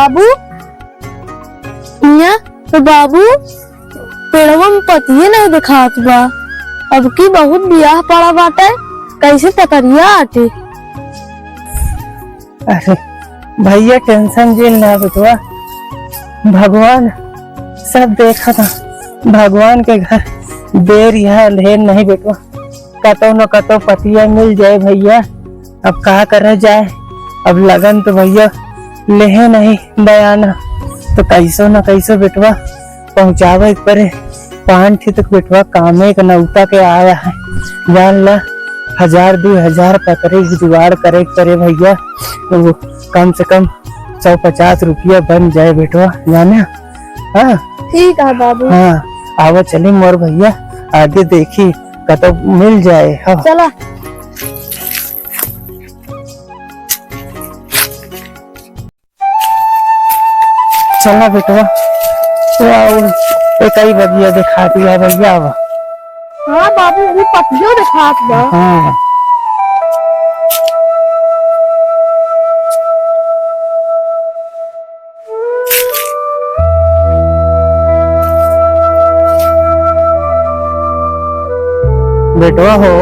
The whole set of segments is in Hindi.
बाबू मिया तो बाबू पेड़वा में पतिये नहीं दिखात बा। अब की बहुत बियाह पड़ा बाटे, कैसे पतरिया आटे। अरे भैया टेंशन जेल ना बेटवा, भगवान सब देखा था। भगवान के घर देर यहाँ ढेर नहीं बेटवा, कतो न कतो पतिया मिल जाए भैया। अब कहा कर जाए, अब लगन तो भैया ले नहीं बयाना, तो कैसो न कैसो बेटवा पहुँचावे परे। 5 तक बेटवा कामे का नौता के आया है, जान ला 1000-2000 पतरे जुगाड़ करे करे भैया, तो कम से कम 150 रुपया बन जाए बेटवा, जाना। हाँ ठीक है बाबू। हाँ आवा चली मोर भैया, आगे देखी कतो मिल जाए। हाँ चला। चला बेटवा, एक ही बगिया दिखा दिया भैया। हाँ बाबू वो पतियो दिखात बा। हाँ बेटवा हो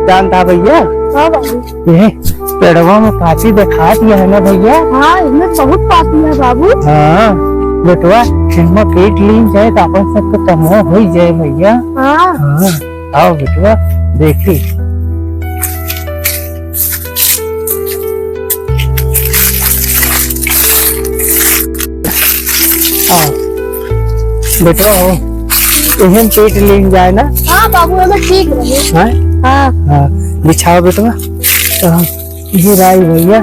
जानता भैया, हाँ बाबू। ये पेड़वा में पाची दिखा दिया है ना भैया। हाँ इसमें बहुत पाती है बाबू। हाँ बेटवा इनमें पेट लीन जाए तो अपन सबको तमो हो जाए भैया। हाँ हाँ आओ बेटवा देखी। आओ बेटवा हो, एहन पेट लीन जाए ना। हाँ बाबू हमें ठीक रहे। हाँ हाँ हाँ बिछाओ बेटवा, तो हम ये राई भैया।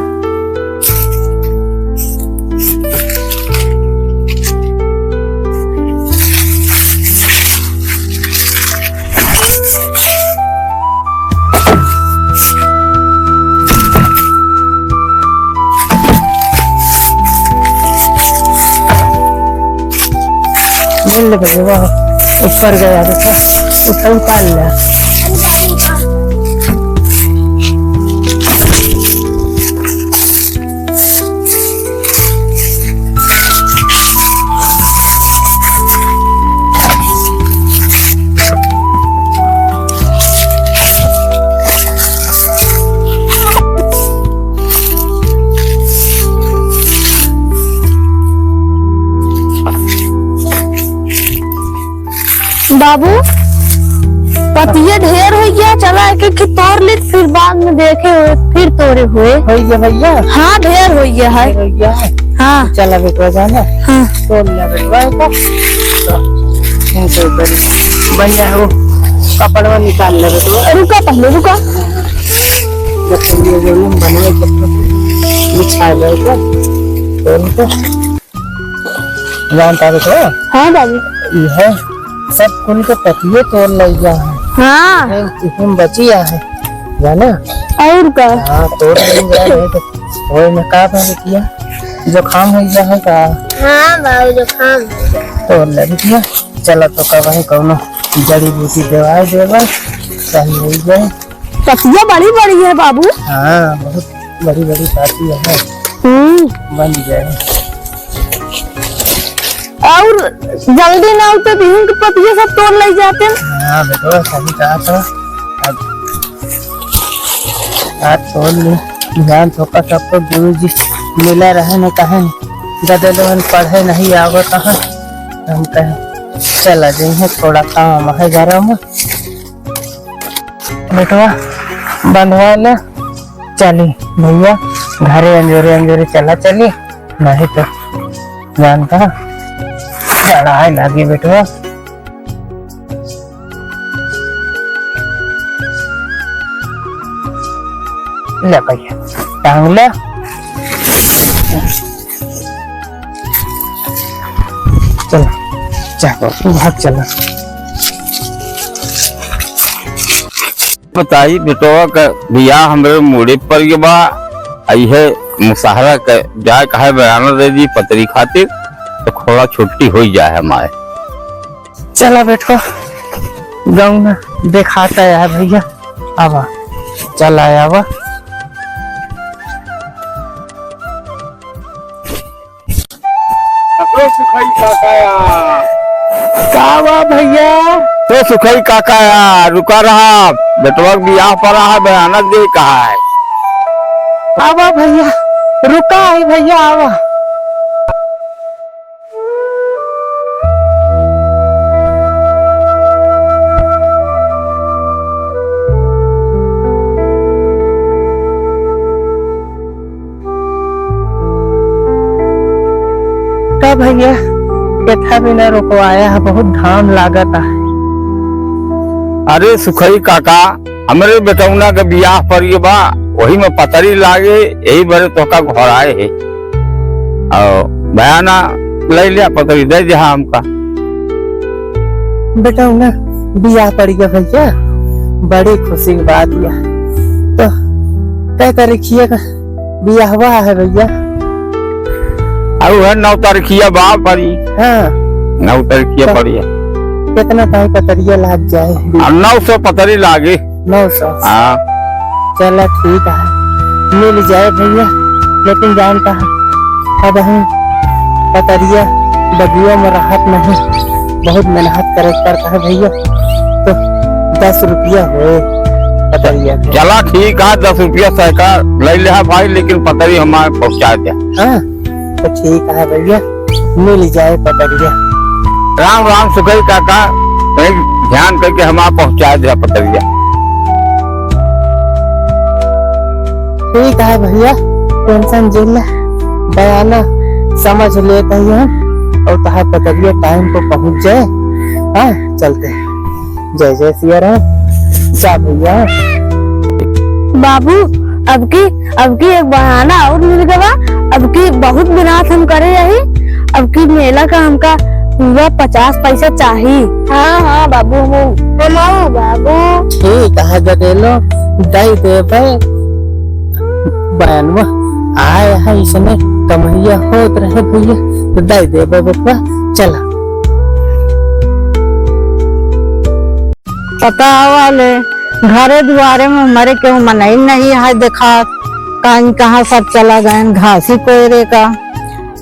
मिल ले भैया, ऊपर गया देखो, उसका उतार लिया। बाबू पतिये ढेर हो गया, चला एक एक तोड़ ले, फिर बाद में देखे हुए फिर तोड़े हुए। हो गया भैया। हाँ ढेर हो गया है। हो गया है। हाँ चला बेटवा जाना। हाँ तोड़ लिया बेटवा को, तो बढ़िया हो कपड़वा निकाल ले बेटवा। रुका पहले रुका। बनवे बिछा ले तो जानता बेटवा। हाँ बाबू। यह सब कुल के पतिये तोड़ ले जा है। हाँ इसमें बचिया है जाना। और का। हाँ तोड़ नहीं जा रहे तो वो में का किया, जुकाम हो गया है का। हाँ बाबू जुकाम तोड़ ले बिटिया। चलो तो कब है कौनो जड़ी बूटी दवाई देवा सही हो जाए। पतिया बड़ी बड़ी है बाबू। हाँ बहुत बड़ी बड़ी पाती है, बन जाए। और जल्दी ना हो तो गेहूं के पतिये सब तोड़ ले जाते हैं। हाँ बेटवा सही कहा तो। अब आज तोड़ ले, ध्यान थोका सबको गुरु जी मिला रहे न कहे गदे पढ़े नहीं आवे कहा, हम कहे चला जाइए थोड़ा काम है घर में। बेटवा बंधवा ले चली भैया, घरे अंजोरे अंजोरे चला चली, नहीं तो जानता लड़ाई लगी बेटवा। ले भैया टांग ले। चलो चाहो भाग चला। बताई बेटवा का बिया हमरे मुड़े पर के बा आई है मुसाहरा के जाए कहे बयाना दे दी पतरी खातिर, तो थोड़ा छुट्टी हो जाए हमारे। चला बेटवा गाँव में दिखाता है भैया। आवा चला आवा। तो सुखई काकाया का हुआ भैया? तो सुखई काकाया रुका रहा बेटवा के बियाह पर रहा बयाना दे कहा है। आवा भैया, रुका है भैया, आवा। का भैया कथा भी न रुकवाया है, बहुत धाम लागत है। अरे सुखई काका हमरे बेटौना के बियाह पर ये बा वही में पतरी लागे यही बड़े तो का घर आए है और बयाना ले लिया पतरी दे दिया हमका। बेटा ना बियाह पड़ गया भैया, बड़ी खुशी की बात यह तो कई तारीखिए का बियाह हुआ है भैया? और है 9 तारीखिया बा पड़ी। हाँ 9 तारीखिया पड़ी है। कितना टाइम पतरिया लाग जाए? 900 पतरी लागे। 900? हाँ चला ठीक है, मिल जाए भैया। लेकिन जानता है अब हम पतरिया बगियों में राहत नहीं, बहुत मेहनत करे पड़ता है भैया। तो 10 रुपया हो पतरिया। चला ठीक है 10 रुपया सैका ले ले भाई, लेकिन पतरी हमारे पहुँचा दिया। हाँ तो ठीक है भैया, मिल जाए पतरिया। राम राम सुखई काका, ध्यान करके हमारा पहुँचा दिया पतरिया। ठीक है भैया, टेंशन जिला बयाना समझ लेते हैं और कहा पतरिया टाइम को पहुंच जाए। हाँ चलते हैं। जय जय सिया राम। जा भैया। बाबू अब की एक बहाना और मिल गया। अब की बहुत बिनाथ हम करे यही। अब की मेला का हमका पूरा 50 पैसा चाहिए। हाँ हाँ बाबू हम बाबू। ठीक है गदेलो दई दे बयानवा आया है इसने कमैया होत रहे भैया तो दई दे बेटवा। चला पता वाले घरे द्वारे में हमारे क्यों मनाई नहीं है, देखा कहीं कहाँ सब चला गए घासी कोयरे का,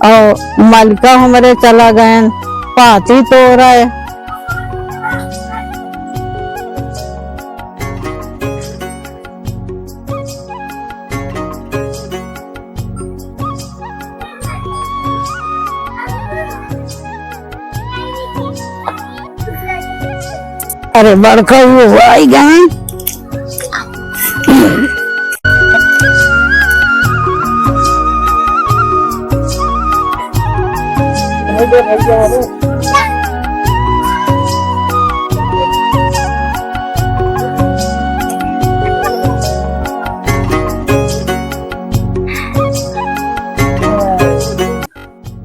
और मलका हमारे चला गए पाती तोड़ा। अरे बड़का वो आई गए।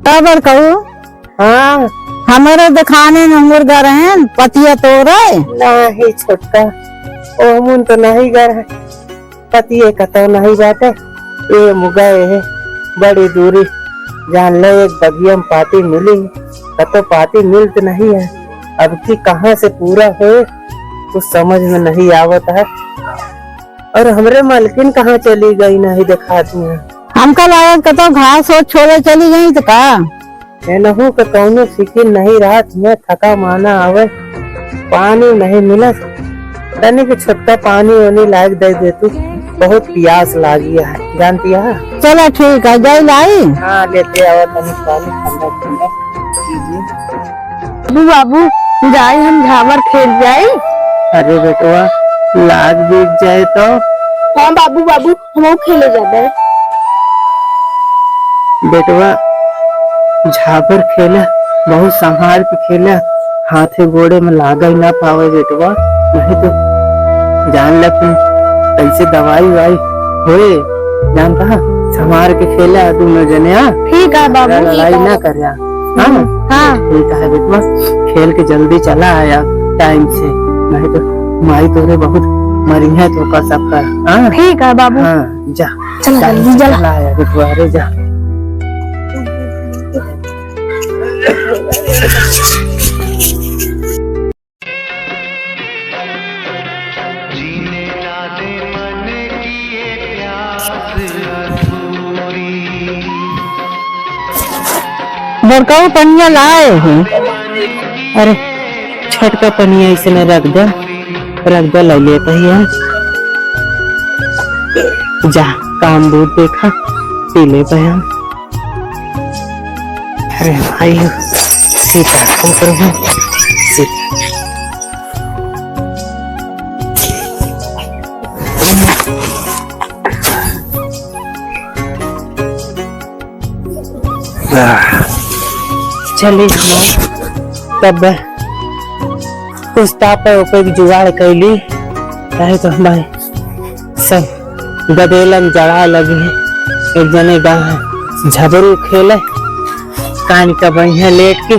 खबर कहू? हाँ हमारे दिखाने में मुर्गा रहे पतिया तोड़े नहीं छोटका ओ मुन तो नहीं गर है पतिए का तो नहीं बाटे। ये मुगए है बड़ी दूरी जान ले एक बगिया में पाती मिली तो पाती मिलत नहीं है। अब की कहाँ से पूरा हो कुछ समझ में नहीं आवत है। और हमरे मालकिन कहाँ चली गई नहीं दिखाती है। हमका लागत कतो घास और छोड़े चली गई तो का नहू का कौनो फिक्र नहीं रहा। मैं थका माना आवे पानी नहीं मिला तनी के छोटका पानी वानी लायक दे दे तू, बहुत प्यास लागी है जानती है। चलो ठीक है जाई लाई। हाँ लेते आओ तनी पानी ठंडा ठंडा कीजिए। बाबू जाए हम झावर खेल जाए। अरे बेटवा लाग बीत जाए तो। हाँ बाबू हम खेले जाते हैं। बेटवा झापर खेला बहुत संभाल के खेला, हाथे गोड़े में लागा ही ना पावे बेटवा, नहीं तो जान लग कैसे दवाई वाई होए जानता है। संभाल के खेला दोनों जने। ठीक है बाबू लड़ाई ना कर। हाँ हाँ ठीक है बेटवा, खेल के जल्दी चला आया टाइम से, नहीं तो माई तोरे बहुत मरी है तो का सबका। हाँ ठीक है बाबू। हाँ जा चला जल्दी चला आया बेटवा। अरे जा जीने ना दे मन की ये प्यास अधूरी। बड़का पनिया लाए हैं। अरे छोटका पनिया इसने रख दे ले लेते ही हम। जा काम दूध देखा पी लेते हम। अरे भाई सीता प्रभु सीता। चलिए तब कुछ ताप जुगाड़ कैली रहे तो भाई सब गदेलन जड़ा लगी है। एक जने झबरू खेले कान का बढ़िया लेट के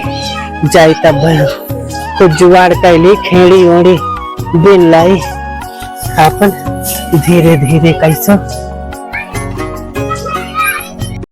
जाई तब कुछ जुगाड़ कैली खेड़ी ओड़ी बिन लाई अपन धीरे धीरे कैसो